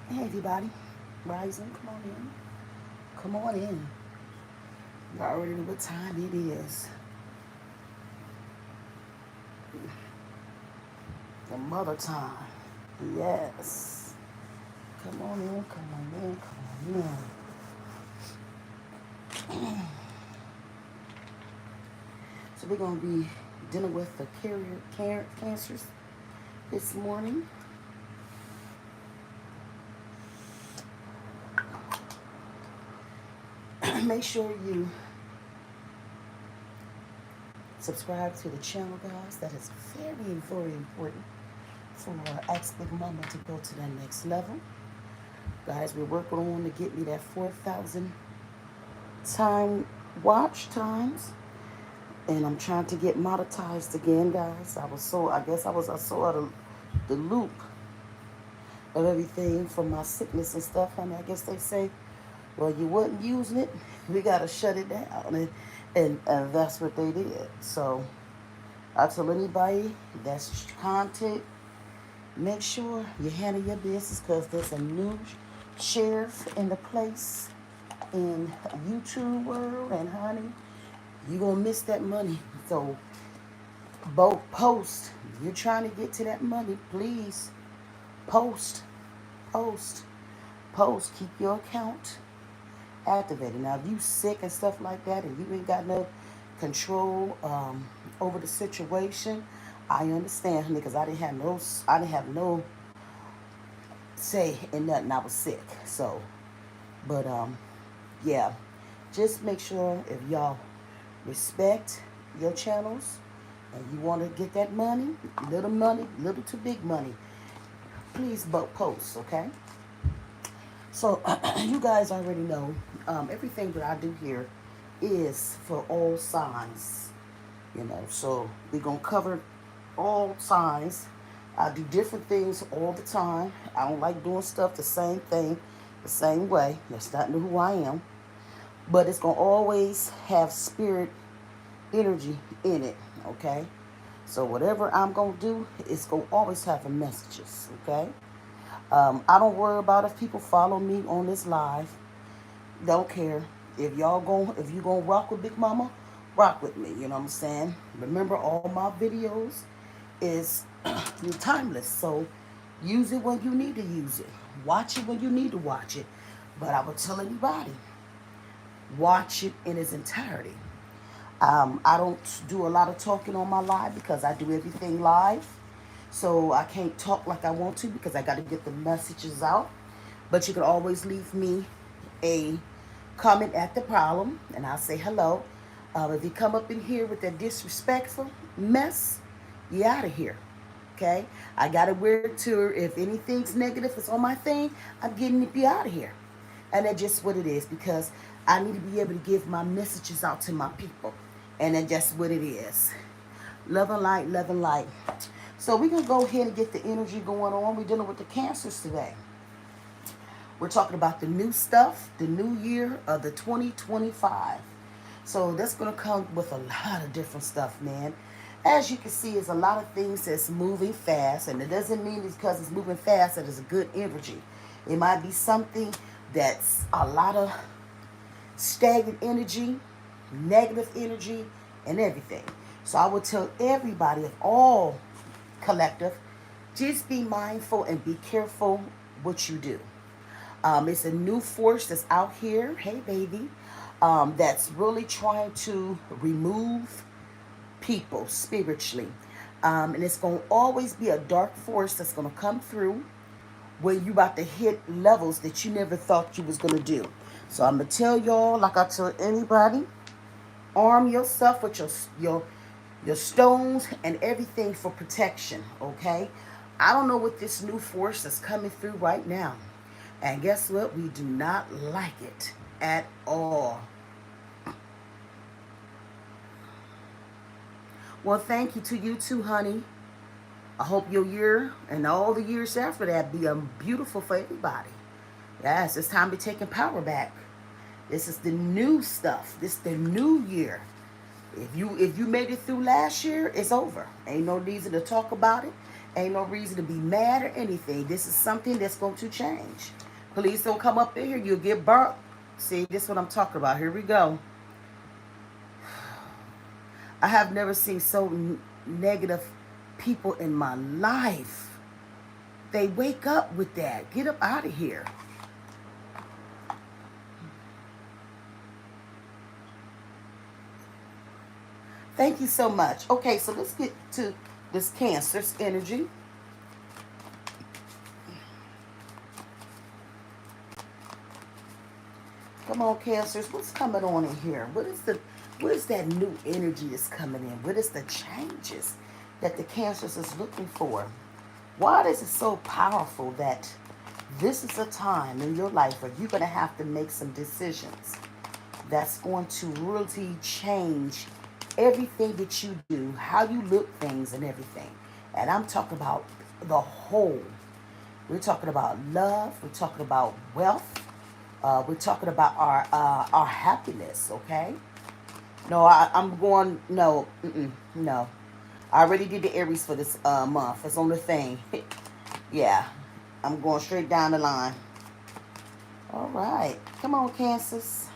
Hey everybody, rising, come on in. Come on in. You already know what time it is. The mother time. Yes. Come on in, come on in, come on in. So we're gonna be dealing with the cancers this morning. Make sure you subscribe to the channel, guys. That is very, very important for Ask Big Mama to go to that next level. Guys, we're working on to get me that 4,000 time watch times, and I'm trying to get monetized again, guys. I guess I was so out of the loop of everything from my sickness and stuff, honey. I guess they say, well, you wasn't using it, we gotta shut it down, and that's what they did. So I tell anybody that's content, make sure you handle your business, because there's a new sheriff in the place in YouTube world, and honey, you gonna miss that money. So both post. You're trying to get to that money, please post, post, post. Keep your account activated. Now, if you sick and stuff like that, and you ain't got no control over the situation, I understand, honey, because I didn't have no say in nothing. I was sick, so. But yeah, just make sure if y'all respect your channels and you want to get that money, little to big money, please post, okay? So you guys already know everything that I do here is for all signs, So we're gonna cover all signs. I do different things all the time. I don't like doing stuff the same thing, the same way. That's not who I am. But it's gonna always have spirit energy in it, okay? So whatever I'm gonna do, it's gonna always have the messages, okay? I don't worry about if people follow me on this live. Don't care. If you gonna rock with Big Mama, rock with me. You know what I'm saying? Remember, all my videos is timeless. So use it when you need to use it. Watch it when you need to watch it. But I would tell anybody, watch it in its entirety. I don't do a lot of talking on my live because I do everything live. So I can't talk like I want to because I got to get the messages out. But you can always leave me a comment at the problem and I'll say hello. If you come up in here with that disrespectful mess, you out of here. Okay? I got to wear it to her. If anything's negative is on my thing, I'm getting to be out of here. And that's just what it is, because I need to be able to give my messages out to my people. And that's just what it is. Love and light, love and light. So we're going to go ahead and get the energy going on. We're dealing with the cancers today. We're talking about the new stuff, the new year of the 2025. So that's going to come with a lot of different stuff, man. As you can see, there's a lot of things that's moving fast, and it doesn't mean it's because it's moving fast that it's a good energy. It might be something that's a lot of stagnant energy, negative energy, and everything. So I would tell everybody of all collective, just be mindful and be careful what you do. It's a new force that's out here, hey baby, that's really trying to remove people spiritually. And it's going to always be a dark force that's going to come through where you about to hit levels that you never thought you was going to do. So I'm going to tell y'all, like I tell anybody, arm yourself with your stones and everything for protection, okay? I don't know what this new force that's coming through right now. And guess what? We do not like it at all. Well, thank you to you too, honey. I hope your year and all the years after that be beautiful for everybody. Yes, it's time to be taking power back. This is the new stuff. This is the new year. If you made it through last year, it's over. Ain't no reason to talk about it. Ain't no reason to be mad or anything. This is something that's going to change. Please don't come up in here. You'll get burnt. See, this is what I'm talking about. Here we go. I have never seen so negative people in my life. They wake up with that. Get up out of here. Thank you so much. Okay, so let's get to this Cancer's energy. Come on, Cancers. What's coming on in here? What is that new energy that's coming in? What is the changes that the Cancers is looking for? Why is it so powerful that this is a time in your life where you're going to have to make some decisions that's going to really change everything that you do, how you look things and everything. And I'm talking about the whole. We're talking about love. We're talking about wealth. We're talking about our happiness, okay? No, I'm going, no, no. I already did the Aries for this month. It's on the thing. Yeah, I'm going straight down the line. All right. Come on, Cancers.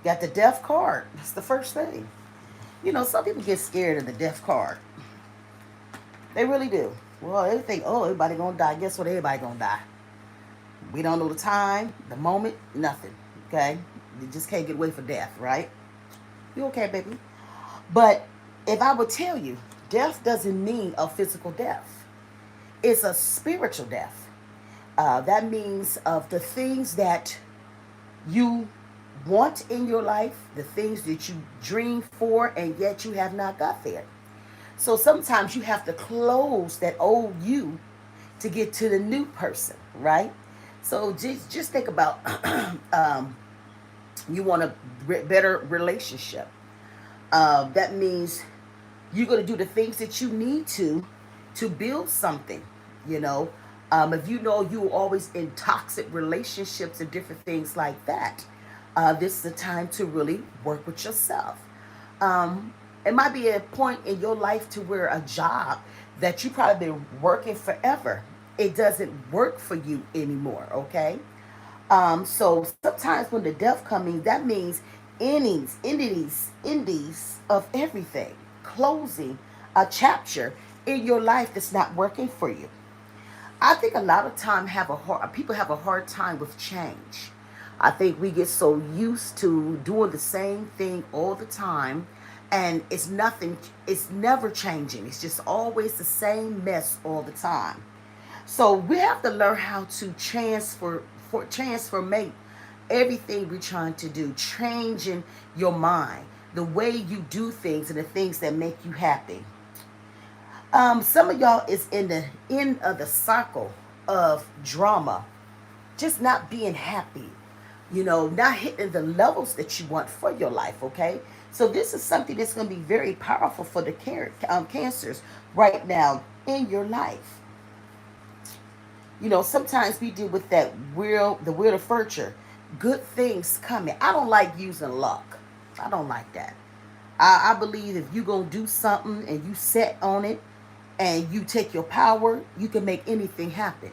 Got the death card. That's the first thing. You know, some people get scared of the death card. They really do. Well, they think, oh, everybody gonna die. Guess what? Everybody gonna die. We don't know the time, the moment, nothing. Okay? You just can't get away from death, right? You okay, baby? But if I would tell you, death doesn't mean a physical death. It's a spiritual death. That means of the things that you want in your life, the things that you dream for, and yet you have not got there. So sometimes you have to close that old you to get to the new person, right? So just think about you want a better relationship. That means you're going to do the things that you need to build something, you know. If you know you're always in toxic relationships and different things like that, this is the time to really work with yourself. It might be a point in your life to where a job that you probably been working forever, it doesn't work for you anymore, okay? So sometimes when the death coming, that means endings of everything, closing a chapter in your life that's not working for you. I think a lot of time people have a hard time with change. I think we get so used to doing the same thing all the time, and it's never changing. It's just always the same mess all the time. So we have to learn how to transformate everything we're trying to do, changing your mind, the way you do things and the things that make you happy. Some of y'all is in the end of the cycle of drama, just not being happy, you know, not hitting the levels that you want for your life, okay? So this is something that's going to be very powerful for the cancers right now in your life. You know, sometimes we deal with the wheel of fortune. Good things coming. I don't like using luck. I don't like that. I believe if you're going to do something and you set on it and you take your power, you can make anything happen.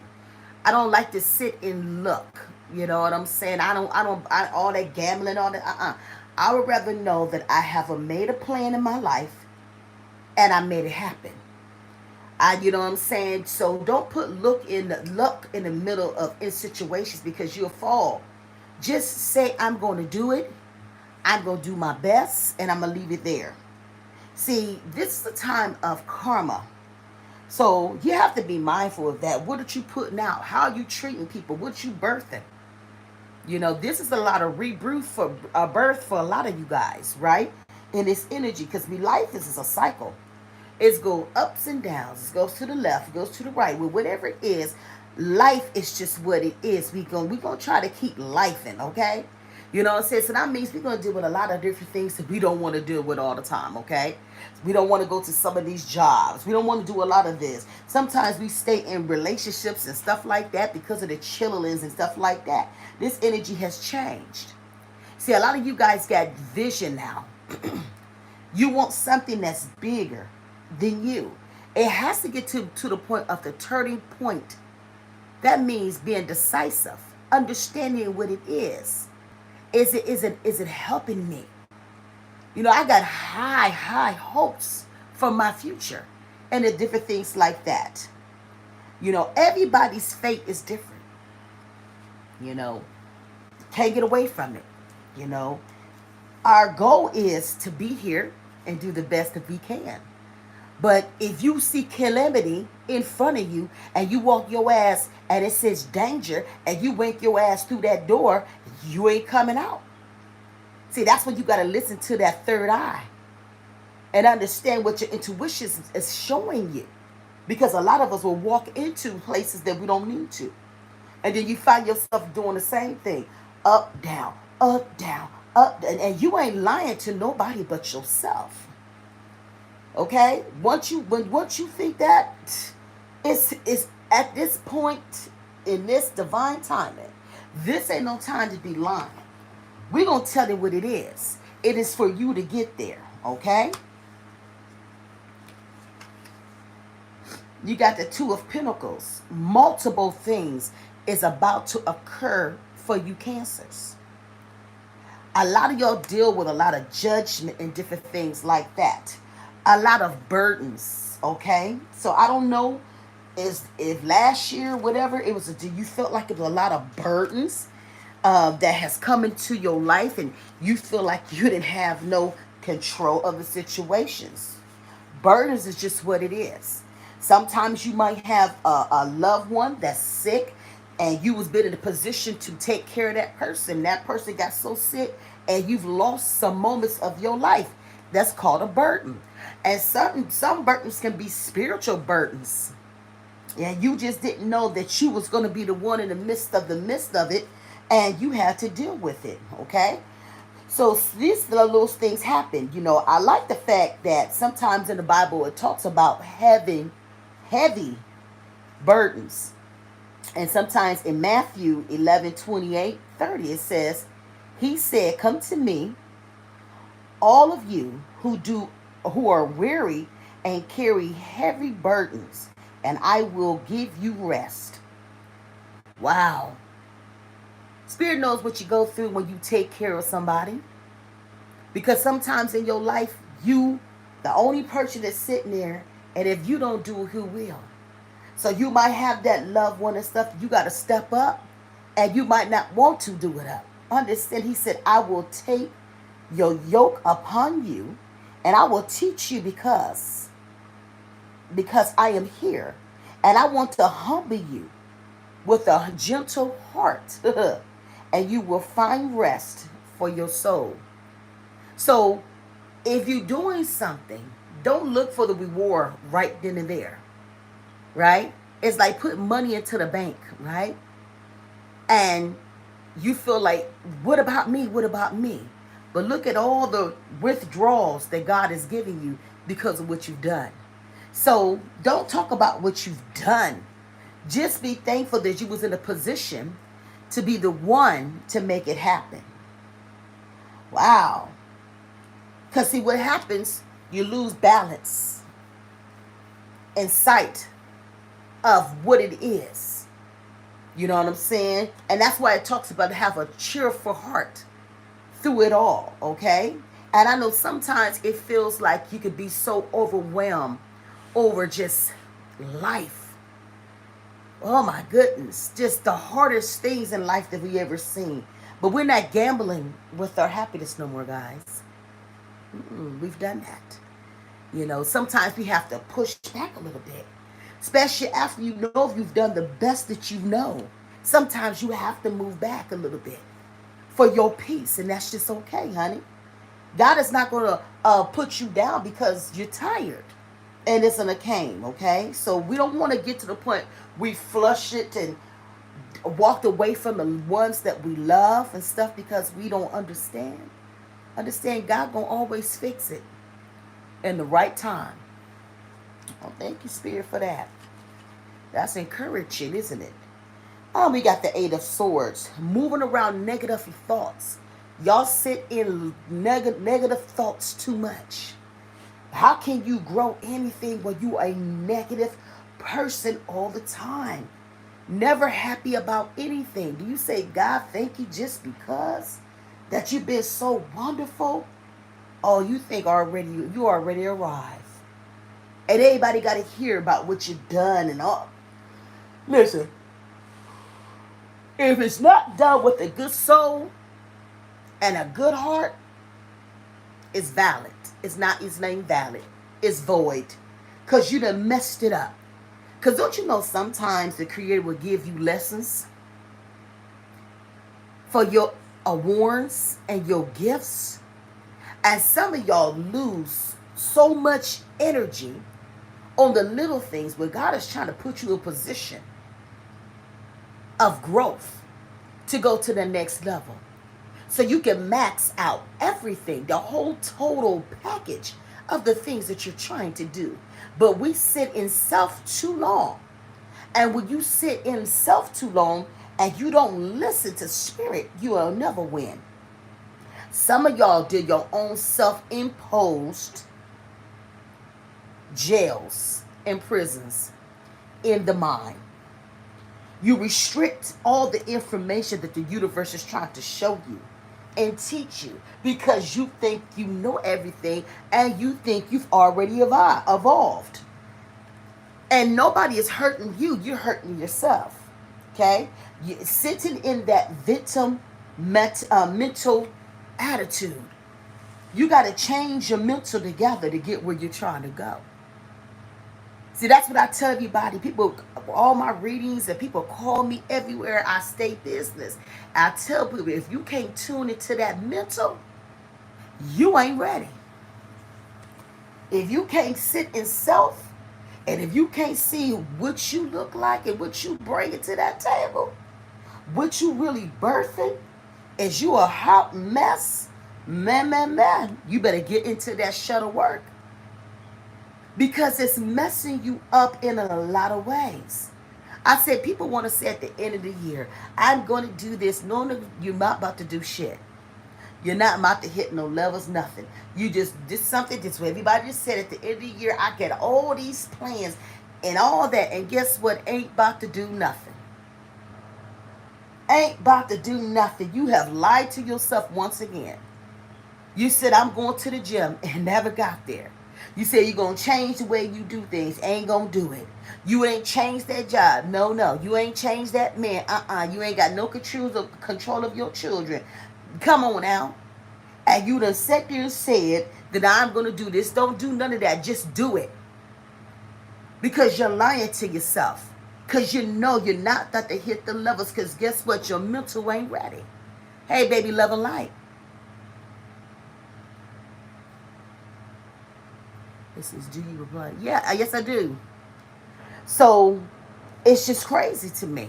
I don't like to sit in luck. You know what I'm saying? All that gambling, all that. I would rather know that I have made a plan in my life and I made it happen. You know what I'm saying? So don't put luck in the middle of in situations because you'll fall. Just say, I'm going to do it. I'm going to do my best and I'm going to leave it there. See, this is a time of karma. So you have to be mindful of that. What are you putting out? How are you treating people? What you birthing? You know, this is a lot of rebirth for birth for a lot of you guys, right? In this energy, because life is a cycle. It's go ups and downs. It goes to the left, it goes to the right. Well, whatever it is, life is just what it is. We gonna try to keep life in, okay? You know what I'm saying? So that means we're gonna deal with a lot of different things that we don't want to deal with all the time, okay? We don't want to go to some of these jobs. We don't want to do a lot of this. Sometimes we stay in relationships and stuff like that because of the chillings and stuff like that. This energy has changed. See, a lot of you guys got vision now. You want something that's bigger. than you. It has to get to the point of the turning point. That means being decisive, understanding what it is. Is it helping me? I got high hopes for my future and the different things like that. Everybody's fate is different. You know, can't get away from it. You know, our goal is to be here and do the best that we can. But if you see calamity in front of you and you walk your ass and it says danger and you wink your ass through that door, you ain't coming out. See, that's when you got to listen to that third eye and understand what your intuition is showing you. Because a lot of us will walk into places that we don't need to. And then you find yourself doing the same thing. Up, down, up, down, up. And you ain't lying to nobody but yourself. Okay? Once you think that, it's at this point in this divine timing, this ain't no time to be lying. We're going to tell you what it is. It is for you to get there. Okay? You got the Two of Pentacles. Multiple things is about to occur for you Cancers. A lot of y'all deal with a lot of judgment and different things like that. A lot of burdens, okay? So I don't know if last year, whatever, do you felt like it was a lot of burdens that has come into your life and you feel like you didn't have no control of the situations? Burdens is just what it is. Sometimes you might have a loved one that's sick and you was been in a position to take care of that person. That person got so sick and you've lost some moments of your life. That's called a burden. And some burdens can be spiritual burdens. And you just didn't know that you was going to be the one in the midst of it and you had to deal with it, okay? So these little things happen. I like the fact that sometimes in the Bible it talks about having heavy burdens. And sometimes in Matthew 11:28-30 it says, he said, come to me, all of you who are weary and carry heavy burdens, and I will give you rest. Wow. Spirit knows what you go through when you take care of somebody. Because sometimes in your life, you, the only person that's sitting there, and if you don't do it, who will? So you might have that loved one and stuff. You got to step up, and you might not want to do it up. Understand, he said, I will take your yoke upon you, and I will teach you because I am here. And I want to humble you with a gentle heart, and you will find rest for your soul. So if you're doing something, don't look for the reward right then and there, right? It's like putting money into the bank, right? And you feel like, what about me? What about me? But look at all the withdrawals that God is giving you because of what you've done. So don't talk about what you've done. Just be thankful that you was in a position to be the one to make it happen. Wow. Because see what happens, you lose balance and sight of what it is. You know what I'm saying? And that's why it talks about to have a cheerful heart through it all, okay? And I know sometimes it feels like you could be so overwhelmed over just life. Oh my goodness, just the hardest things in life that we ever seen. But we're not gambling with our happiness no more, guys. We've done that. Sometimes we have to push back a little bit. Especially after you've done the best that you know. Sometimes you have to move back a little bit for your peace. And that's just okay, honey. God is not going to put you down because you're tired. And it's in a cane, okay? So we don't want to get to the point we flush it and walked away from the ones that we love and stuff because we don't understand. Understand God going to always fix it in the right time. Oh, thank you, Spirit, for that. That's encouraging, isn't it? Oh, we got the Eight of Swords. Moving around negative thoughts. Y'all sit in negative thoughts too much. How can you grow anything when you are a negative person all the time? Never happy about anything. Do you say, God, thank you just because that you've been so wonderful? Oh, you think already you already arrived. And everybody got to hear about what you've done and all. Listen, if it's not done with a good soul and a good heart, it's valid. It's not, it's not valid. It's void. Because you done messed it up. Because don't you know sometimes the Creator will give you lessons for your awards and your gifts? And some of y'all lose so much energy on the little things where God is trying to put you in a position of growth to go to the next level. So you can max out everything, the whole total package of the things that you're trying to do. But we sit in self too long. And when you sit in self too long and you don't listen to spirit, you will never win. Some of y'all did your own self-imposed jails and prisons in the mind. You restrict all the information that the universe is trying to show you and teach you because you think you know everything and you think you've already evolved. And nobody is hurting you. You're hurting yourself. Okay? You're sitting in that victim mental attitude. You got to change your mental together to get where you're trying to go. See, that's what I tell everybody. People, all my readings, and people call me everywhere I stay business. I tell people, if you can't tune into that mental, you ain't ready. If you can't sit in self, and if you can't see what you look like and what you bring to that table, what you really birthing, is you a hot mess, man, you better get into that shuttle work. Because it's messing you up in a lot of ways. I said people want to say at the end of the year, I'm going to do this. No, you're not about to do shit. You're not about to hit no levels, nothing. You just did something. This way everybody just said at the end of the year, I get all these plans and all that. And guess what? Ain't about to do nothing. Ain't about to do nothing. You have lied to yourself once again. You said, I'm going to the gym and never got there. You said you're going to change the way you do things. Ain't going to do it. You ain't changed that job. No. You ain't changed that man. You ain't got no control of your children. Come on now. And you done sat there and said that I'm going to do this. Don't do none of that. Just do it. Because you're lying to yourself. Because you know you're not about to hit the levels. Because guess what? Your mental ain't ready. Hey, baby, love and light. This is, do you reply? Yeah, yes, I do. So, it's just crazy to me.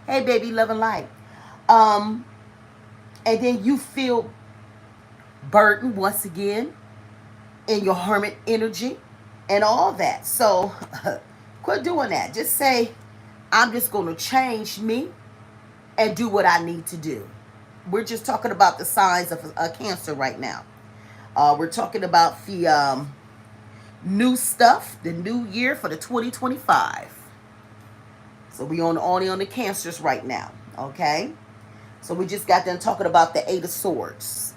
Hey, baby, love and light. And then you feel burdened once again in your hermit energy and all that. So, quit doing that. Just say, I'm just going to change me and do what I need to do. We're just talking about the signs of a Cancer right now. We're talking about the new stuff, the new year for the 2025. So we only on the Cancers right now, okay? So we just got done talking about the 8 of Swords.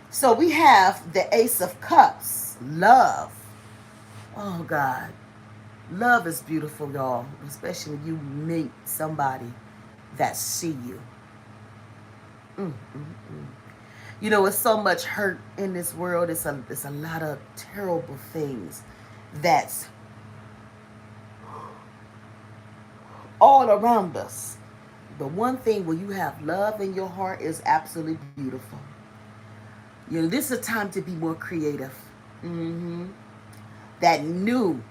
So we have the Ace of Cups, love. Oh God, love is beautiful, y'all, especially when you meet somebody that see you. You know, it's so much hurt in this world. It's a lot of terrible things that's all around us. But one thing when you have love in your heart is absolutely beautiful. You know, this is a time to be more creative. That new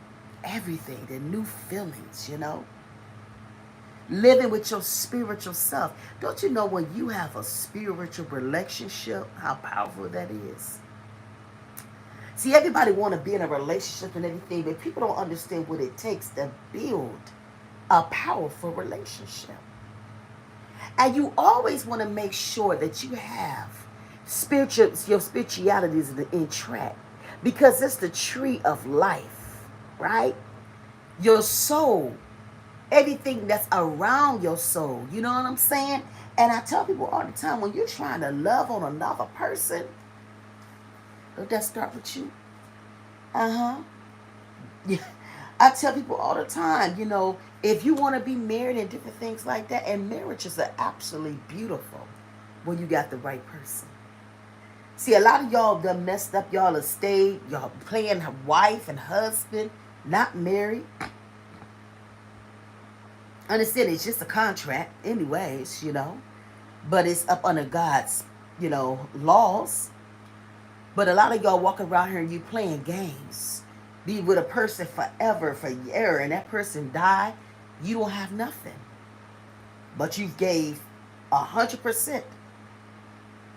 everything, the new feelings, you know. Living with your spiritual self. Don't you know when you have a spiritual relationship, how powerful that is? See, everybody want to be in a relationship and everything, but people don't understand what it takes to build a powerful relationship. And you always want to make sure that you have Your spirituality is in track because it's the tree of life, right? Your soul, everything that's around your soul. You know what I'm saying? And I tell people all the time, when you're trying to love on another person, don't that start with you? Uh-huh. Yeah. I tell people all the time, if you want to be married and different things like that, and marriages are absolutely beautiful when you got the right person. See, a lot of y'all done messed up y'all estate, y'all playing wife and husband, not married. Understand it's just a contract anyways. But it's up under God's laws. But a lot of y'all walk around here and you playing games. Be with a person forever, for years, and that person die, you don't have nothing. But you gave 100%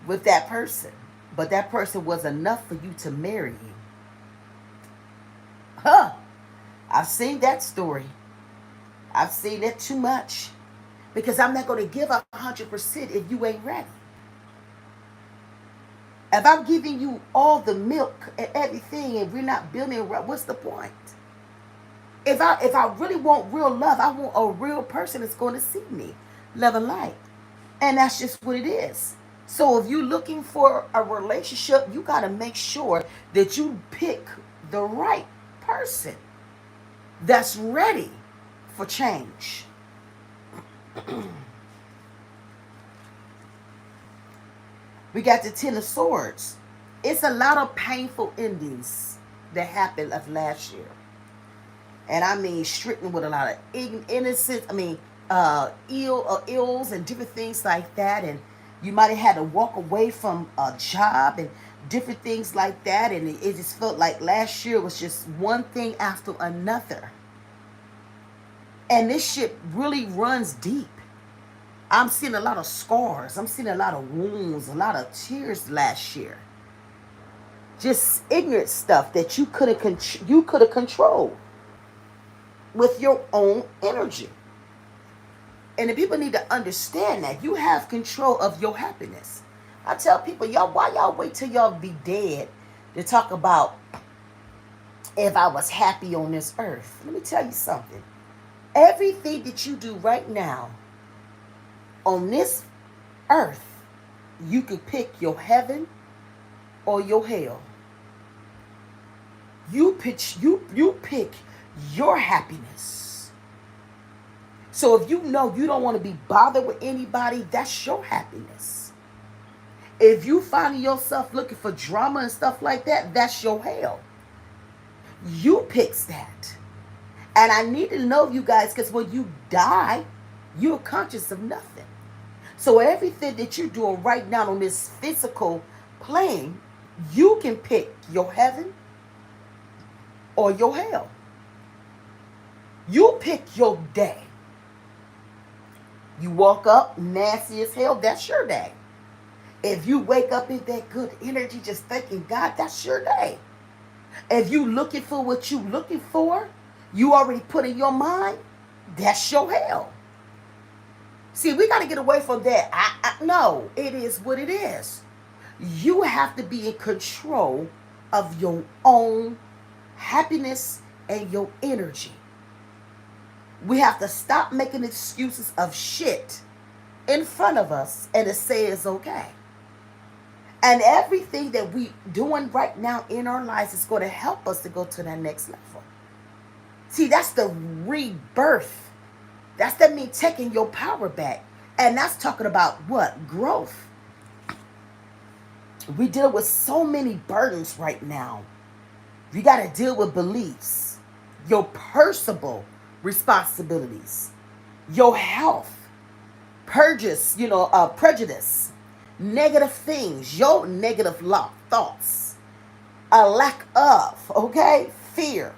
with that person. But that person was enough for you to marry you. Huh. I've seen that story. I've seen it too much. Because I'm not going to give 100% if you ain't ready. If I'm giving you all the milk and everything and we're not building, what's the point? If I really want real love, I want a real person that's going to see me. Love and light. And that's just what it is. So if you're looking for a relationship, you got to make sure that you pick the right person that's ready for change. We got the Ten of Swords. It's a lot of painful endings that happened of last year. And I mean, stricken with a lot of innocence. Ills and different things like that. And you might have had to walk away from a job and different things like that. And it just felt like last year was just one thing after another. And this shit really runs deep. I'm seeing a lot of scars. I'm seeing a lot of wounds, a lot of tears last year. Just ignorant stuff that you could have controlled with your own energy. And the people need to understand that you have control of your happiness. I tell people, why y'all wait till y'all be dead to talk about if I was happy on this earth? Let me tell you something. Everything that you do right now on this earth, you could pick your heaven or your hell. You pick your happiness. So if you know you don't want to be bothered with anybody, that's your happiness. If you find yourself looking for drama and stuff like that, that's your hell. You pick that. And I need to know you guys, because when you die, you're conscious of nothing. So everything that you're doing right now on this physical plane, you can pick your heaven or your hell. You pick your day. You woke up nasty as hell, that's your day. If you wake up in that good energy, just thanking God, that's your day. If you looking for what you looking for, you already put in your mind, that's your hell. See, we got to get away from that. No, it is what it is. You have to be in control of your own happiness and your energy. We have to stop making excuses of shit in front of us and to say it's okay. And everything that we doing right now in our lives is going to help us to go to that next level. See, that's the rebirth. That means taking your power back. And that's talking about what? Growth. We deal with so many burdens right now. You got to deal with beliefs, your personal responsibilities, your health, prejudice, negative things, your negative thoughts, a lack of, fear,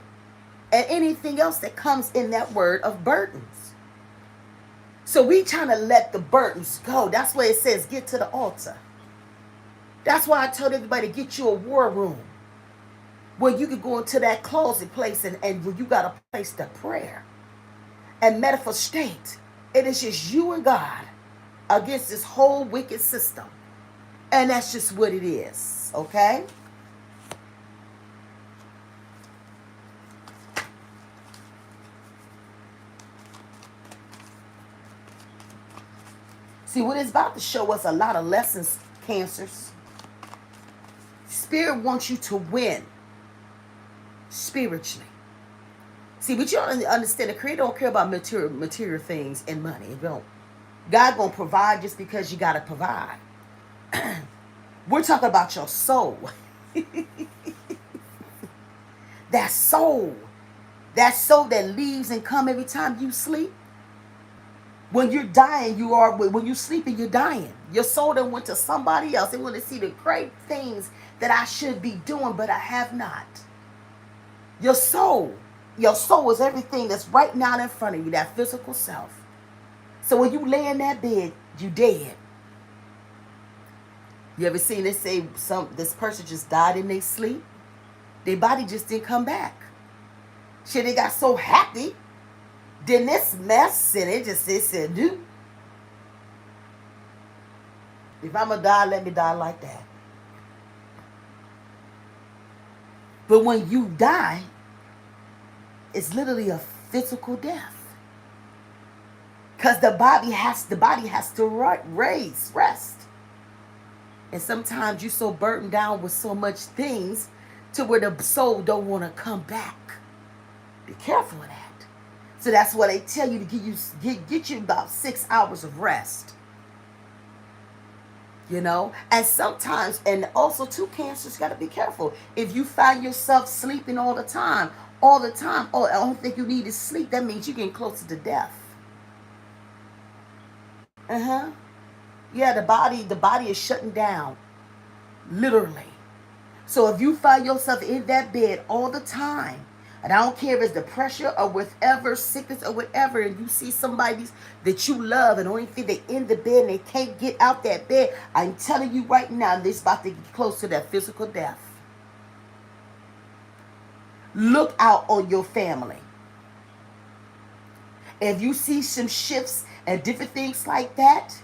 and anything else that comes in that word of burdens. So we trying to let the burdens go. That's why it says get to the altar. That's why I told everybody get you a war room where you can go into that closet place and where you got a place to prayer and manifest. It is just you and God against this whole wicked system. And that's just what it is, okay? See, what it's about to show us a lot of lessons, Cancers. Spirit wants you to win spiritually. See, but you don't understand. The Creator don't care about material things and money. It don't. God gonna provide just because you gotta provide. We're talking about your soul. That soul. That soul that leaves and come every time you sleep. When you're dying, you are. When you're sleeping, you're dying. Your soul then went to somebody else. They want to see the great things that I should be doing, but I have not. Your soul. Your soul is everything that's right now in front of you, that physical self. So when you lay in that bed, you dead. You ever seen this say this person just died in their sleep? Their body just didn't come back. Shit, they got so happy. Then this mess, and it said, dude, if I'm going to die, let me die like that. But when you die, it's literally a physical death. Because the body has to rest. And sometimes you're so burdened down with so much things to where the soul don't want to come back. Be careful of that. So that's why they tell you to get you about 6 hours of rest. You know? And sometimes, and also too, Cancers, got to be careful. If you find yourself sleeping all the time, oh, I don't think you need to sleep, that means you're getting closer to death. Yeah, the body is shutting down. Literally. So if you find yourself in that bed all the time, and I don't care if it's the pressure or whatever, sickness or whatever, and you see somebody that you love and only think they're in the bed and they can't get out that bed, I'm telling you right now, they're about to get close to that physical death. Look out on your family. If you see some shifts and different things like that,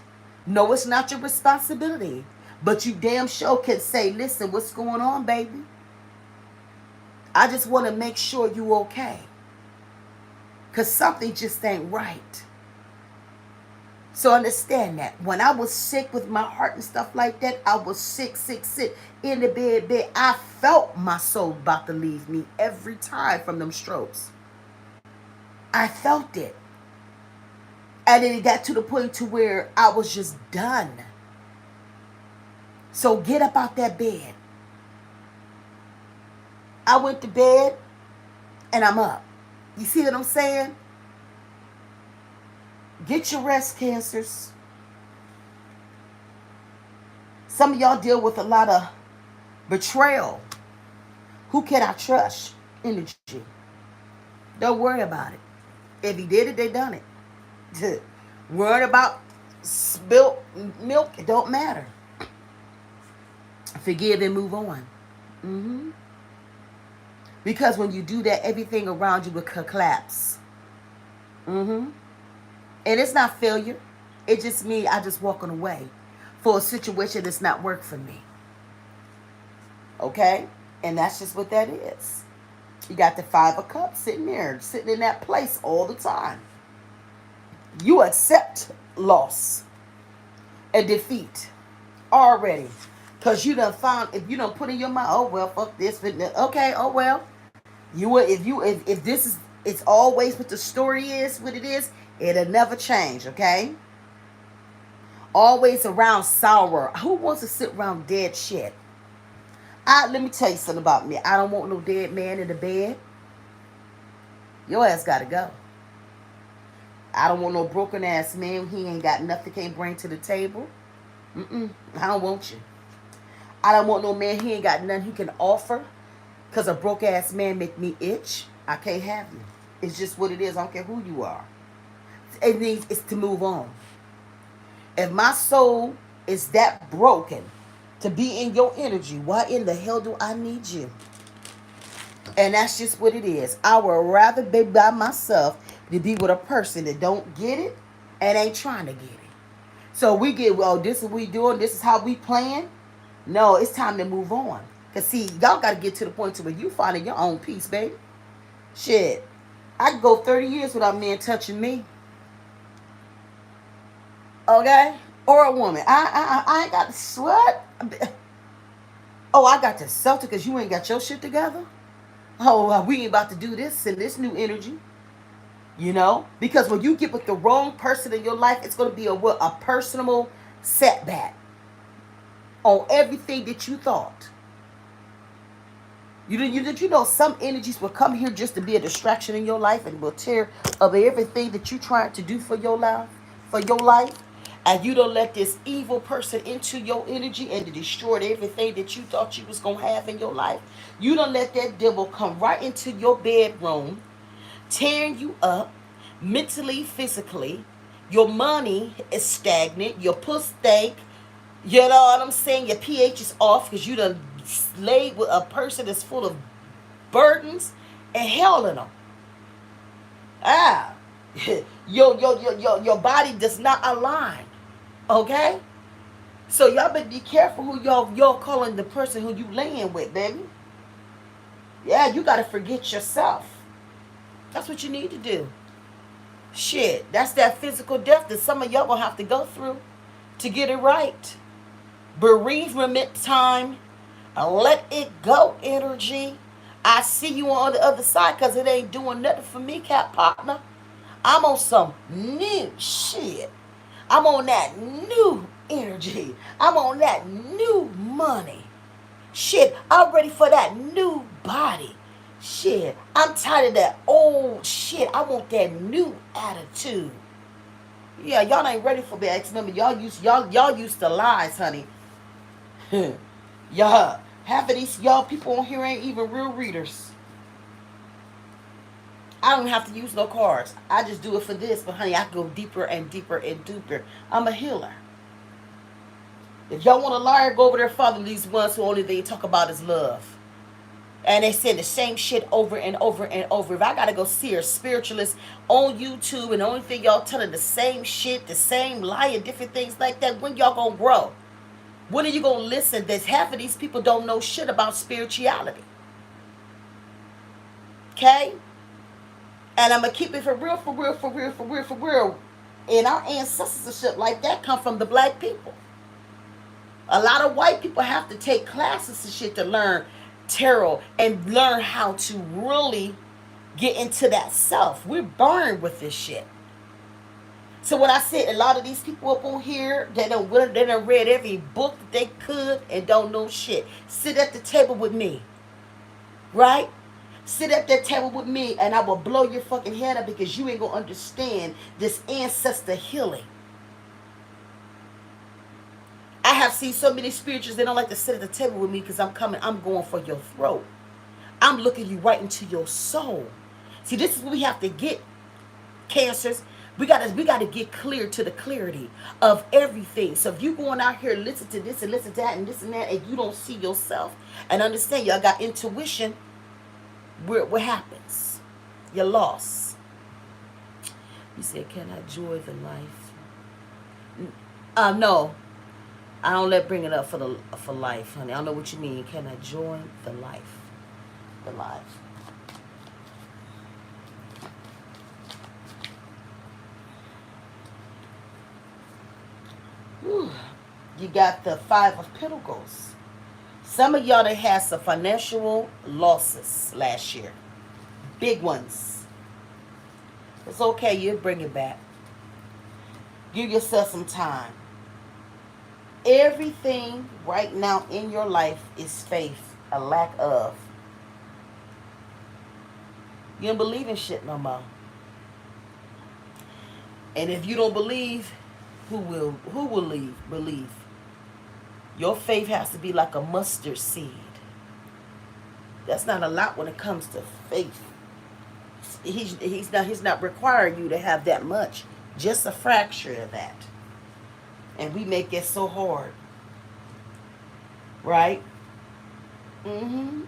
no, it's not your responsibility. But you damn sure can say, listen, what's going on, baby? I just want to make sure you okay. Because something just ain't right. So understand that. When I was sick with my heart and stuff like that, I was sick, in the bed. I felt my soul about to leave me every time from them strokes. I felt it. And then it got to the point to where I was just done. So get up out that bed. I went to bed and I'm up. You see what I'm saying? Get your rest, Cancers. Some of y'all deal with a lot of betrayal. Who can I trust? Energy. Don't worry about it. If he did it, they done it. Worried about spilt milk, it don't matter. Forgive and move on. Because when you do that, everything around you will collapse. And it's not failure. It just means I just walking away for a situation that's not work for me. Okay? And that's just what that is. You got the 5 of Cups sitting there, sitting in that place all the time. You accept loss and defeat already. Because you done found, if you done put in your mind, oh well, fuck this, okay, oh well. If this is, it's always what the story is, what it is, it'll never change, okay? Always around sorrow. Who wants to sit around dead shit? Let me tell you something about me. I don't want no dead man in the bed. Your ass gotta go. I don't want no broken ass man. He ain't got nothing, can't bring to the table. I don't want you. I don't want no man. He ain't got nothing he can offer. Because a broke ass man make me itch. I can't have you. It's just what it is. I don't care who you are. It means it's to move on. If my soul is that broken to be in your energy, why in the hell do I need you? And that's just what it is. I would rather be by myself than be with a person that don't get it and ain't trying to get it. So we get, well, this is what we doing. This is how we playing. No, it's time to move on. Cause see, y'all gotta get to the point to where you finding your own peace, baby. Shit. I could go 30 years without a man touching me. Okay? Or a woman. I ain't got to sweat. Oh, I got to self because you ain't got your shit together. Oh, we ain't about to do this in this new energy. You know? Because when you get with the wrong person in your life, it's going to be a personal setback on everything that you thought. You know some energies will come here just to be a distraction in your life and will tear up everything that you trying to do for your life. And you don't let this evil person into your energy and to destroy everything that you thought you was gonna have in your life. You don't let that devil come right into your bedroom, tearing you up mentally, physically. Your money is stagnant. Your puss stank. You know what I'm saying? Your pH is off because you done laid with a person that's full of burdens and hell in them. Ah, your body does not align. Okay, so y'all better be careful who y'all calling the person who you laying with, baby. Yeah, you gotta forget yourself. That's what you need to do. Shit, that's that physical death that some of y'all gonna have to go through to get it right. Bereavement time. Let it go, energy. I see you on the other side because it ain't doing nothing for me, cat partner. I'm on some new shit. I'm on that new energy. I'm on that new money. Shit, I'm ready for that new body. Shit, I'm tired of that old shit. I want that new attitude. Yeah, y'all ain't ready for me. Remember, y'all used to lies, honey. Y'all, half of these y'all people on here ain't even real readers. I don't have to use no cards. I just do it for this. But honey, I go deeper and deeper and deeper. I'm a healer. If y'all want a liar, go over there, follow these ones who only they talk about is love. And they say the same shit over and over and over. If I gotta go see a spiritualist on YouTube and the only thing y'all telling the same shit, the same lie and different things like that, when y'all gonna grow? When are you gonna listen? There's half of these people don't know shit about spirituality. Okay? And I'm gonna keep it for real, for real, for real, for real, for real. And our ancestors and shit like that come from the black people. A lot of white people have to take classes and shit to learn tarot and learn how to really get into that self. We're born with this shit. So when I said a lot of these people up on here, they done read every book that they could and don't know shit. Sit at the table with me. Right? Sit at that table with me and I will blow your fucking head up because you ain't gonna understand this ancestor healing. I have seen so many spirituals, they don't like to sit at the table with me because I'm going for your throat. I'm looking you right into your soul. See, this is what we have to get, Cancers. We gotta get clear to the clarity of everything. So if you going out here listen to this and listen to that and this and that and you don't see yourself and understand y'all got intuition, what happens? You're lost. You said, can I enjoy the life? No. I don't bring it up for life, honey. I don't know what you mean. Can I join the life? The life. Whew. You got the Five of Pentacles. Some of y'all that had some financial losses last year. Big ones. It's okay. You'll bring it back. Give yourself some time. Everything right now in your life is faith, a lack of. You don't believe in shit no more. And if you don't believe, who will believe? Your faith has to be like a mustard seed. That's not a lot when it comes to faith. He's not requiring you to have that much. Just a fraction of that. And we make it so hard. Right? Mm-hmm.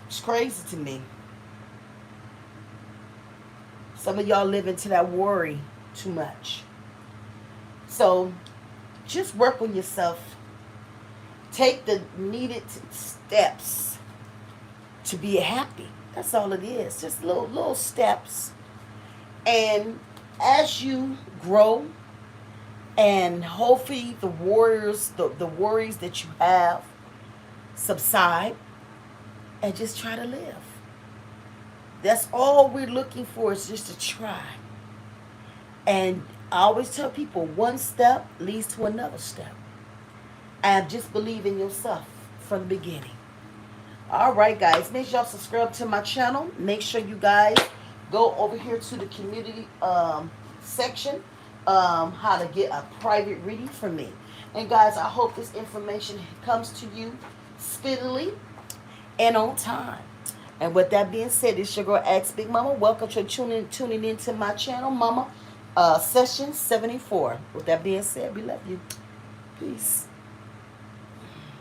It's crazy to me. Some of y'all live into that worry too much. So just work on yourself Take the needed steps to be happy. That's all it is. Just little steps. And as you grow, and hopefully the worries that you have subside, and just try to live. That's all we're looking for, is just to try. And I always tell people, one step leads to another step. And just believe in yourself from the beginning. All right, guys. Make sure y'all subscribe to my channel. Make sure you guys go over here to the community section. How to get a private reading from me. And guys, I hope this information comes to you speedily and on time. And with that being said, it's your girl Ask Big Mama. Welcome to tuning into my channel, Mama. Session 74. With that being said, we love you. Peace.